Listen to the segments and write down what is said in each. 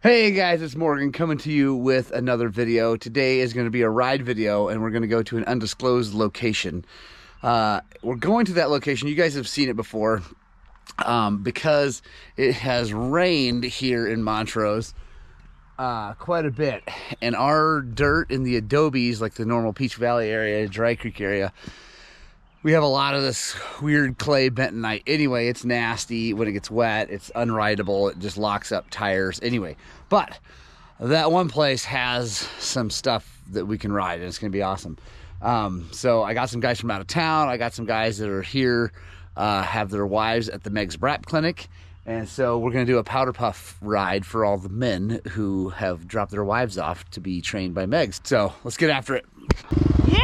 Hey guys, it's Morgan coming to you with another video. Today is going to be a ride video and we're going to go to an undisclosed location. We're going to that location. You guys have seen it before because it has rained here in Montrose quite a bit. And our dirt in the adobes, like the normal Peach Valley area, Dry Creek area, we have a lot of this weird clay bentonite. Anyway, it's nasty when it gets wet. It's unrideable. It just locks up tires. Anyway, but that one place has some stuff that we can ride, and it's going to be awesome. So I got some guys from out of town. I got some guys that are here, have their wives at the Meg's Brap Clinic. And so we're going to do a powder puff ride for all the men who have dropped their wives off to be trained by Meg's. So let's get after it. Yeah!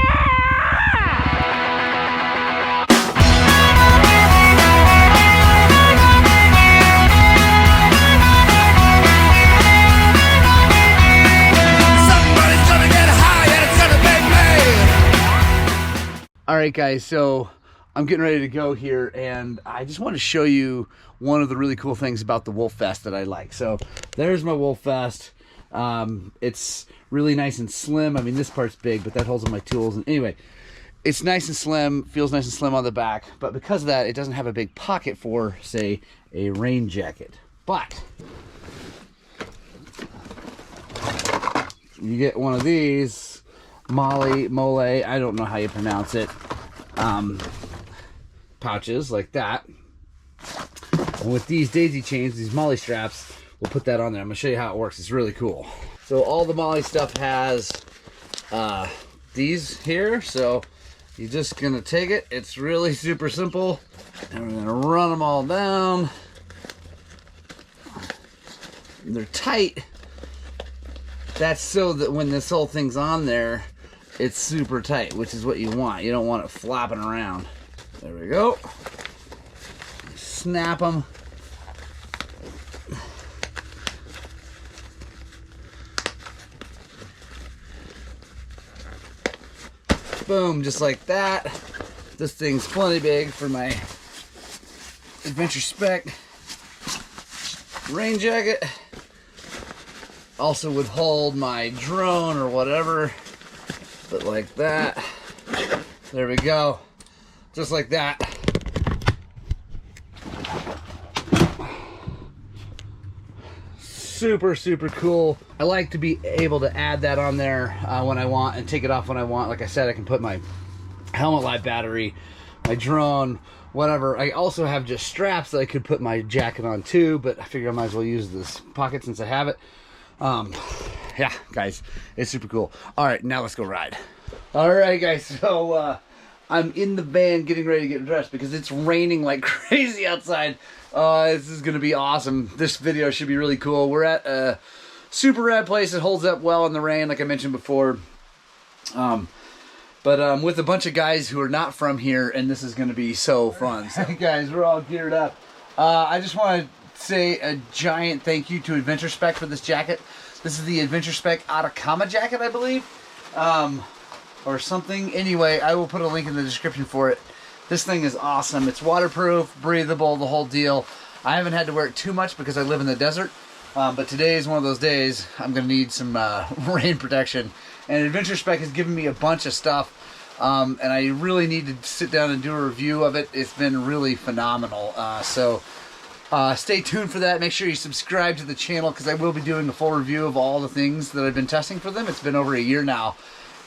All right, guys, so I'm getting ready to go here, and I just want to show you one of the really cool things about the Wolf Vest that I like. So there's my Wolf Vest. It's really nice and slim. I mean, this part's big, but that holds all my tools. And anyway, it's nice and slim, feels nice and slim on the back, but because of that, it doesn't have a big pocket for, say, a rain jacket. But you get one of these Molle, I don't know how you pronounce it, pouches like that. And with these daisy chains, these Molle straps, we'll put that on there. I'm gonna show you how it works. It's really cool. So all the Molle stuff has these here, so you're just gonna take it. It's really super simple, and we're gonna run them all down. They're tight. That's so that when this whole thing's on there, it's super tight, which is what you want. You don't want it flopping around. There we go. Snap them. Boom, just like that. This thing's plenty big for my Adventure Spec rain jacket. Also would hold my drone or whatever. But like that. There we go. Just like that. Super, super cool. I like to be able to add that on there when I want and take it off when I want. Like I said, I can put my helmet light battery, my drone, whatever. I also have just straps that I could put my jacket on too, but I figure I might as well use this pocket since I have it. Yeah, guys, it's super cool. All right, now let's go ride. All right, guys, so I'm in the van getting ready to get dressed because it's raining like crazy outside. This is gonna be awesome. This video should be really cool. We're at a super rad place. It holds up well in the rain, like I mentioned before. But with a bunch of guys who are not from here, and this is gonna be so fun. So, guys, we're all geared up. I just want to say a giant thank you to Adventure Spec for this jacket. This is the Adventure Spec Atacama jacket, I believe, or something. Anyway, I will put a link in the description for it. This thing is awesome. It's waterproof, breathable, the whole deal. I haven't had to wear it too much because I live in the desert, but today is one of those days I'm going to need some rain protection. And Adventure Spec has given me a bunch of stuff, and I really need to sit down and do a review of it. It's been really phenomenal. Stay tuned for that. Make sure you subscribe to the channel because I will be doing a full review of all the things that I've been testing for them. It's been over a year now,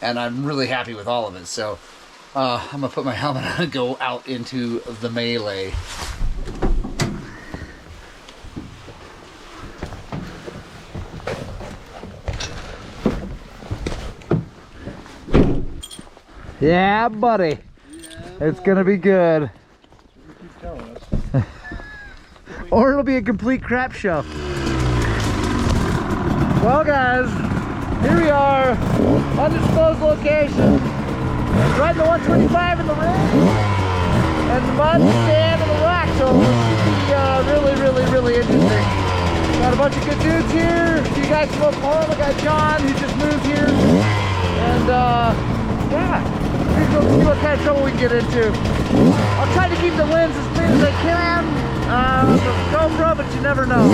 and I'm really happy with all of it. So I'm going to put my helmet on and go out into the melee. Yeah, buddy. Yeah, it's going to be good. You keep telling us. Or it'll be a complete crap show. Well, guys, here we are, undisclosed location, riding the 125 in the rain, and the mud, the sand, and the rock, so it's really interesting. Got a bunch of good dudes here, a few guys from Oklahoma. I got John, who just moved here, and yeah, we'll see what kind of trouble we can get into. I'll try to keep the lens as clean as I can. GoPro, but you never know.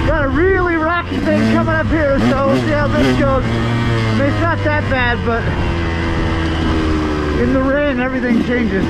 got a really rocky thing coming up here, so we'll see how this goes. I mean, it's not that bad, but in the rain, everything changes.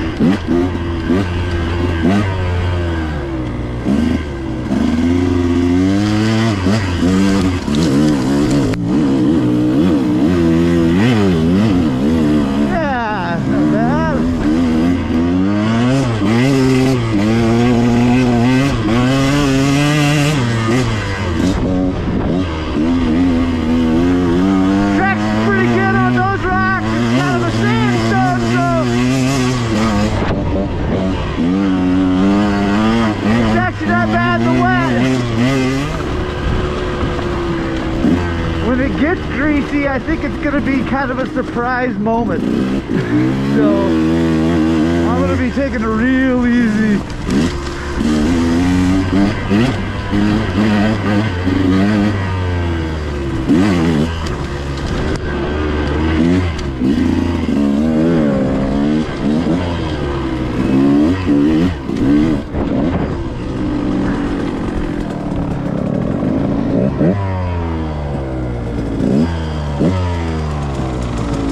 I think it's going to be kind of a surprise moment. So I'm going to be taking it real easy.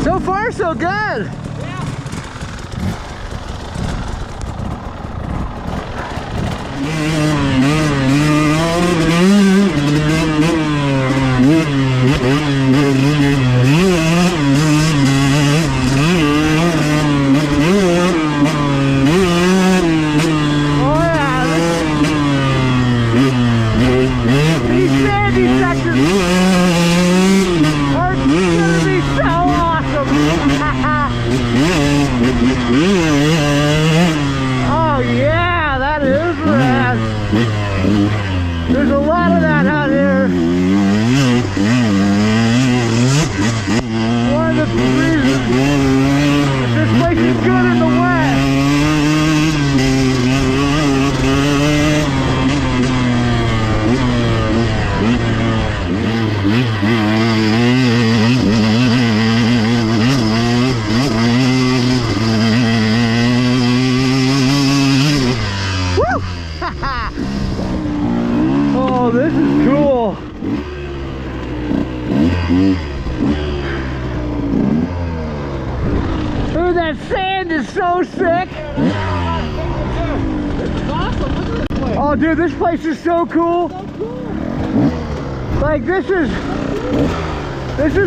So far, so good. There's a lot of that out here. One of the reasons this place is good in the wet. Woo! Oh, this is cool. Ooh, that sand is so sick. Oh, dude, this place is so cool. Like, this is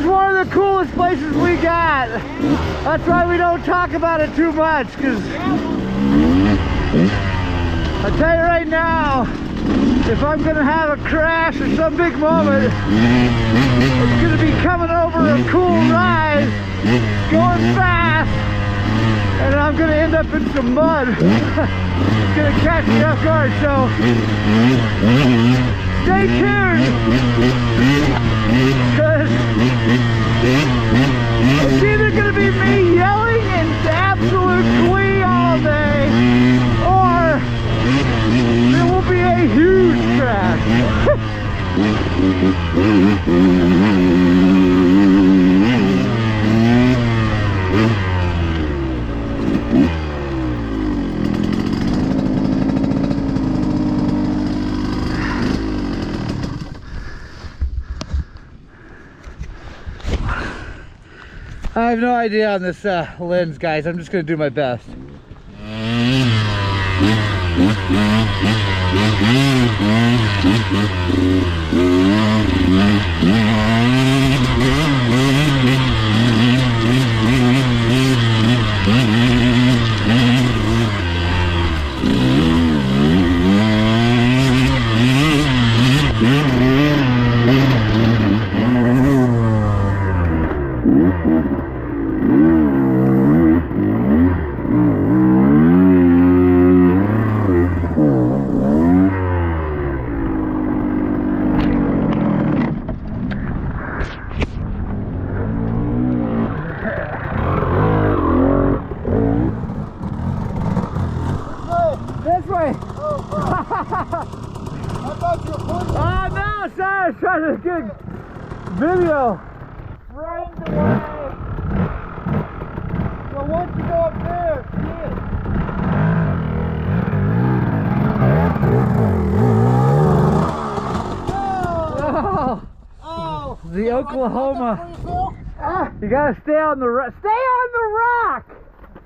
one of the coolest places we got. That's why we don't talk about it too much, because I tell you right now, if I'm gonna have a crash or some big moment, it's gonna be coming over a cool rise, going fast, and I'm gonna end up in some mud. It's gonna catch me off guard, so stay tuned, because it's either gonna be me yelling in absolute glee all day, or there will be a huge crash. I have no idea on this lens, guys. I'm just going to do my best. I was trying to get video. Right the way. So once you go up there, see it. Oklahoma. You gotta stay on the rock. Stay on the rock!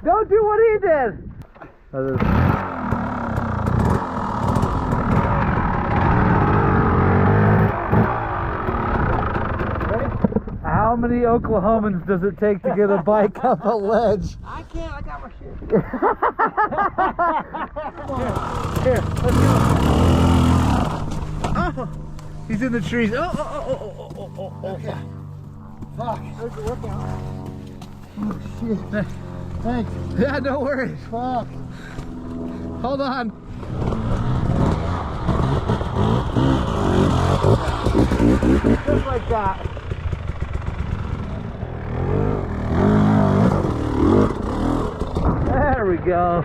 Don't do what he did. How many Oklahomans does it take to get a bike up a ledge? I can't, I got my shit. Here, let's go. Oh, he's in the trees. Oh. Okay. Fuck. There's the workout. Oh, shit. Thanks. Yeah, no worries. Fuck. Hold on. Just like that. There we go.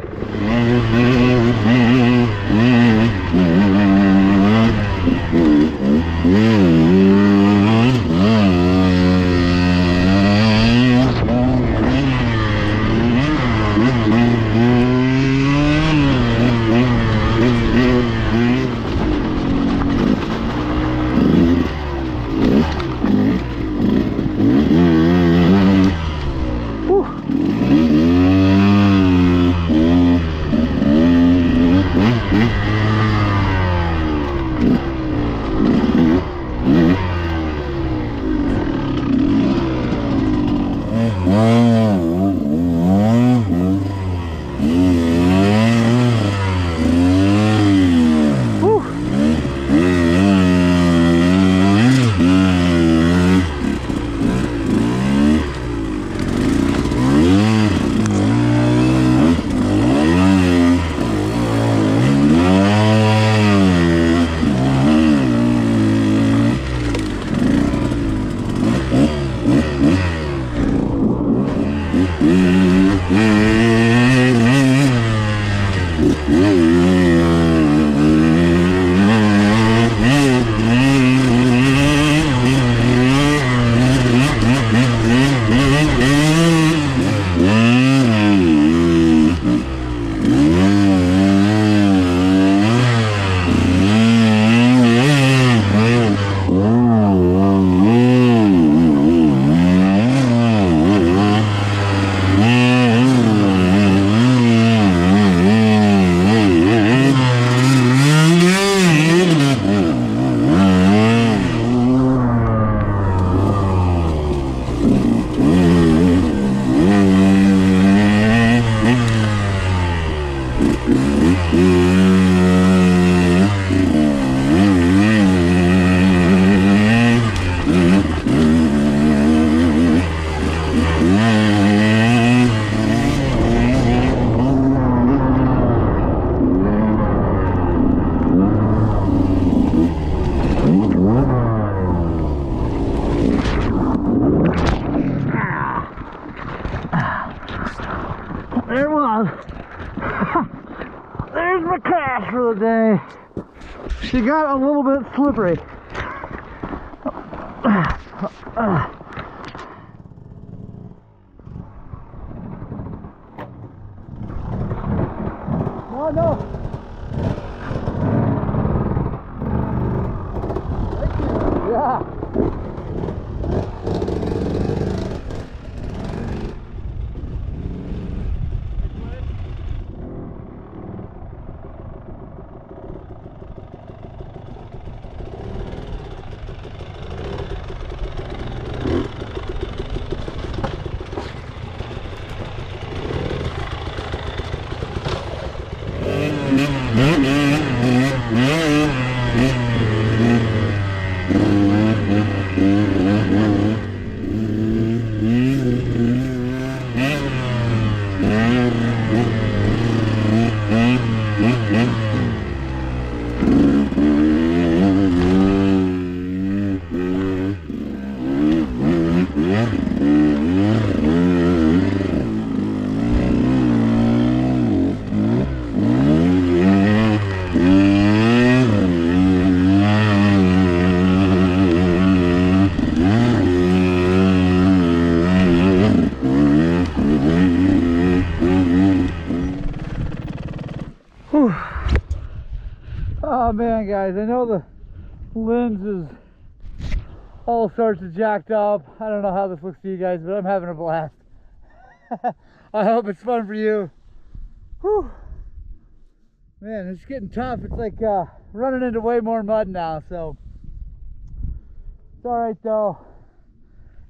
There it was. There's my crash for the day. She got a little bit slippery. Oh no. Thank you. Yeah. Oh man, guys, I know the lens is all sorts of jacked up. I don't know how this looks to you guys, but I'm having a blast. I hope it's fun for you. Whew. Man, it's getting tough. It's like running into way more mud now, so it's all right though.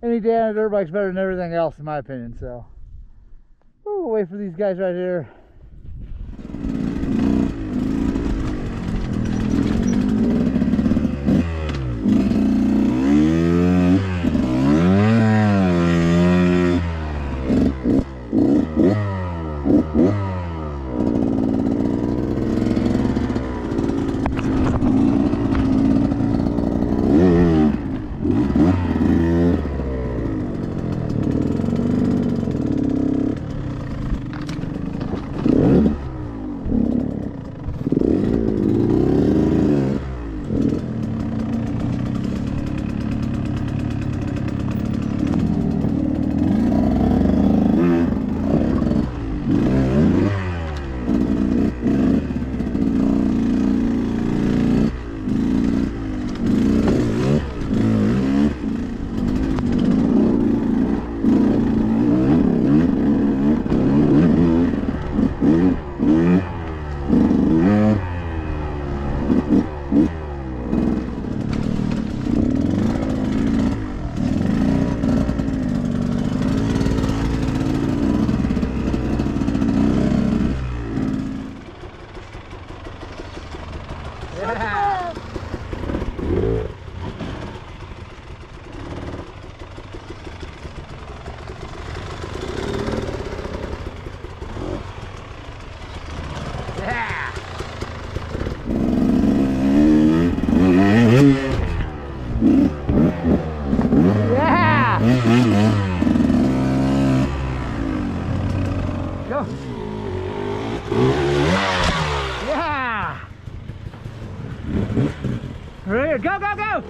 Any day on a dirt bike's better than everything else, in my opinion. So we'll wait for these guys right here. Right, go, go, go!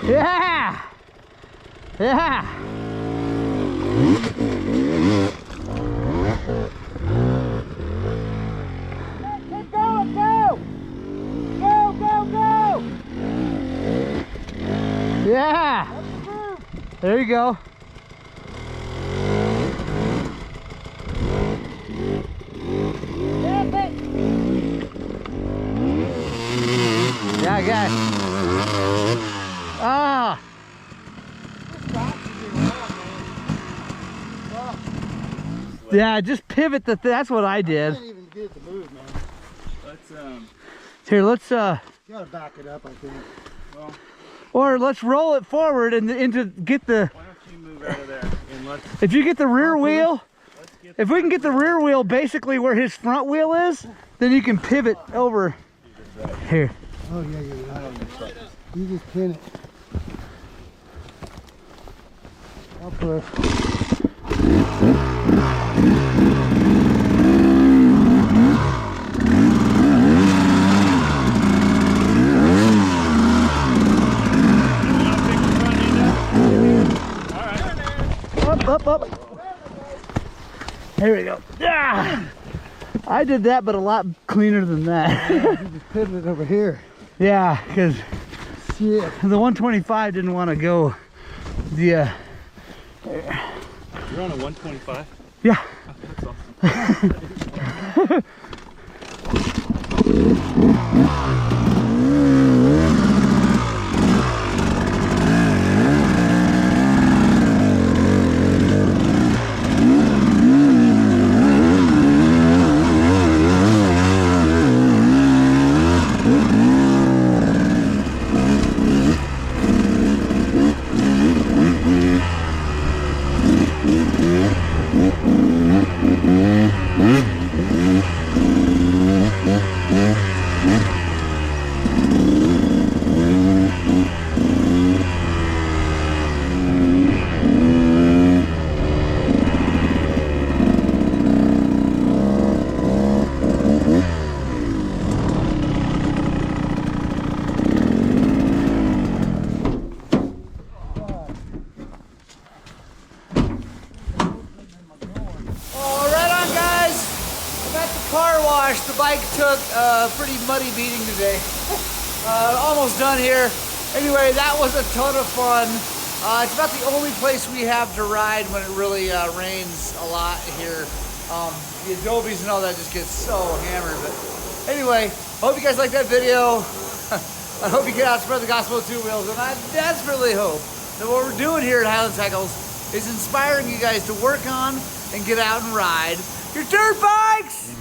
Yeah! Yeah! Yeah! Keep going, go! Go, go, go! Yeah! There you go. Yeah, I got it. Ah! Yeah, just pivot the that's what I did. I can't even get it to move, man. Let's Here, let's You gotta back it up, I think. well, or let's roll it forward and into get the why don't you move out of there and let's if you get the rear wheel, get if we can get the rear wheel basically where his front wheel is, then you can pivot over here. Oh yeah, yeah, yeah. You just pin it. I'll push. up. Here we go. Yeah. I did that, but a lot cleaner than that. You just pivoted over here. Yeah, because Shit. the 125 didn't want to go. You're on a 125? Yeah. That's awesome. Car wash. The bike took a pretty muddy beating today. Almost done here. Anyway, that was a ton of fun. It's about the only place we have to ride when it really rains a lot here. The adobes and all that just gets so hammered. But anyway, I hope you guys like that video. I hope you get out and spread the gospel of two wheels. And I desperately hope that what we're doing here at Highland Cycles is inspiring you guys to work on and get out and ride your dirt bikes.